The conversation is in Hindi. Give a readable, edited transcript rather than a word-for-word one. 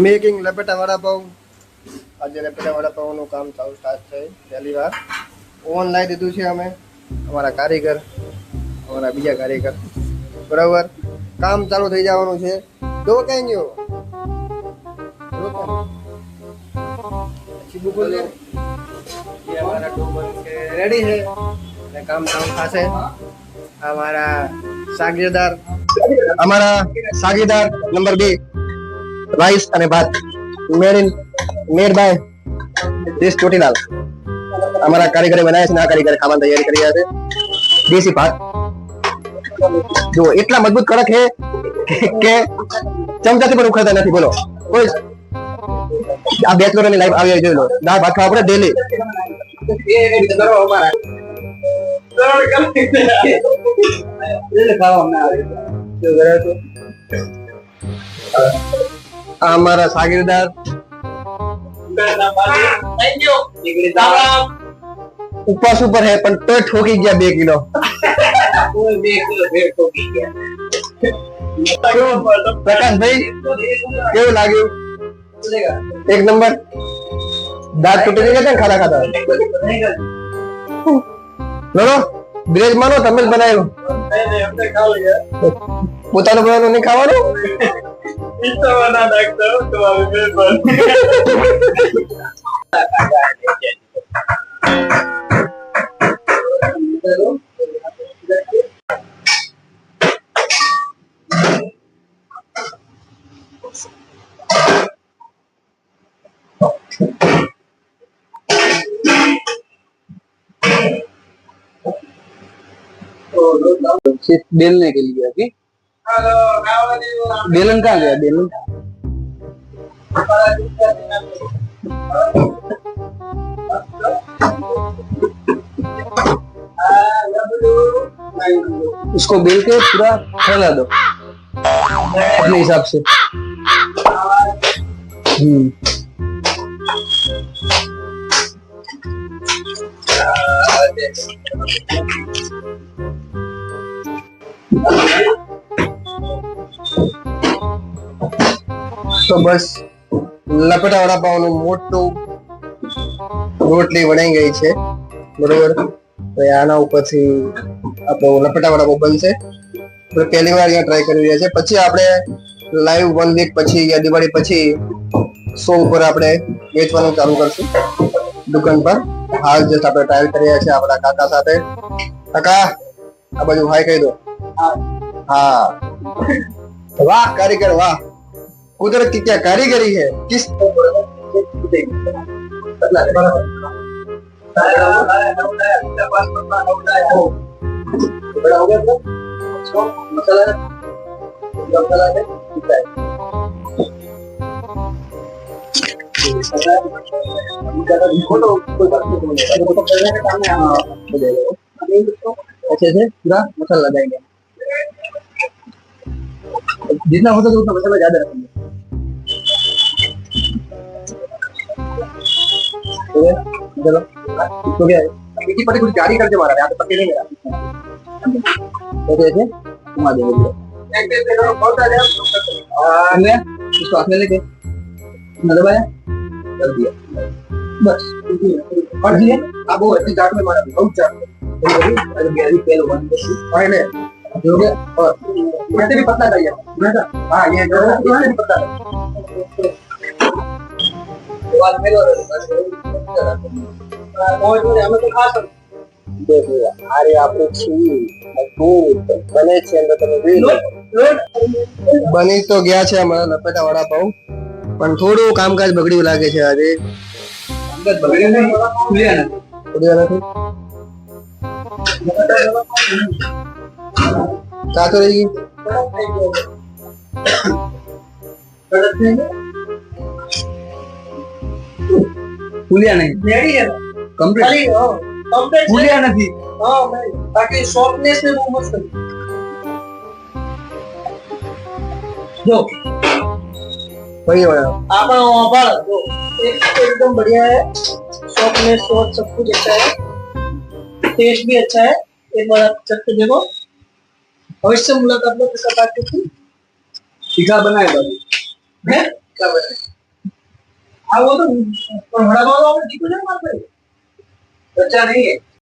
મેકિંગ લપેટા વડાપાવ। આજે લપેટા વડાપાવનું કામ ચાલુ સ્ટાર્ટ છે। પહેલી વાર ઓવન લાવી દીધું છે અમે, અમારા કારીગર, અમારા બીજા કારીગર, બરાબર। કામ ચાલુ થઈ જવાનું છે। તો કઈ ગયો ये हमारा डो बन के रेडी है અને કામ ચાલુ થશે। हमारा नंबर 2 राइस અને ભાત મેડ બાય દેશ ચોટીલાલ। हमारा कारीगरे बनाया છે। ના કારીગર ખાવાની તૈયારી કરી રહ્યા છે। દેશી ભાત જો એટલા મજબૂત કડક છે કે ચમચાથી પણ ઉખડતા નથી। બોલો કોઈ આ બેચલરની લાઈફ આવી જોઈ લો। દાળ ભાત ખાવા આપણે ડેલી। हमारा सागीरदार उपवास ऊपर है पर तो ठोकी गया 2 किलो। प्रकाश भाई केव लाग्યું? एक नंबर। दांत तूटी गया था खाना खाता लो ब्रेज मानो તમે જ બનાવ્યું। हमने खा लिया। પોતાનું બનાવવાનું નહીં ખાવાનું। इतना बना डाक्टर तुम्हारे मेरे पर। सिर्फ बेलने के लिए अभी। बेलन कहाँ गया? बेलन इसको बेल के पूरा फैला दो अपने हिसाब से। तो बस लपेटा वडापावનું મોટું રોટલી વણાઈ ગઈ છે, બરોબર। તો આના ઉપરથી આપણો લપેટા વડાપાવ બનશે। તો પહેલી વાર અહીંયા ટ્રાય કરી રહ્યા છે। પછી આપણે લાઈવ 1 વીક પછી યા દિવાળી પછી શો ઉપર આપણે વેચવાનું ચાલુ કરશું દુકાન પર। હાલ જસ્ટ આપણે ટ્રાયલ કરી રહ્યા છે આપણા કાકા સાથે। કાકા આ બાજુ હાય કહી દો। हाँ वाह कारीगर वाह, कुदरत की क्या कारीगरी है। किस अच्छे से पूरा मसाला लगाएंगे। जितना हो सके उतना मसाला ज्यादा रखेंगे। चलो तो क्या है, एक ही पत्ते कुछ जारी करके मारा है, पत्ते नहीं मेरा ऐसे घुमा देंगे। इसको हाथ में लेके दबाया कर दिया बस। और जी अब वो ऐसी जाट में मारा बहुत जाट में अभी पहले वन फाइनल हो गया। और ऐसे भी पतला चाहिए। हाँ ये जो है भी पतला है। हमें तो खा सकते देखो अरे आपने बने बनी तो गया છે અમારા લપેટા વડાપાવ, પણ થોડું કામકાજ બગડ્યું લાગે છે આજે। કામકાજ બગડ્યું નહીં, ખુલ્યા નથી। કાતો રહી ફૂલ્યા નહીં, કમ્પ્લીટ ફૂલ્યા નથી। हाँ ताकि सॉफ्टनेस में वो मस्त जो वही हो रहा आप बाल जो एकदम बढ़िया है। सॉफ्टनेस और सब कुछ अच्छा है, टेस्ट भी अच्छा है। एक बार आप चख के देखो। अवश्य मुलाकात में किसा बात की थी। तीखा बनाए बाबू है हाँ वो तो वड़ापाव तो आपने जीतू नहीं मारते बच्चा नहीं है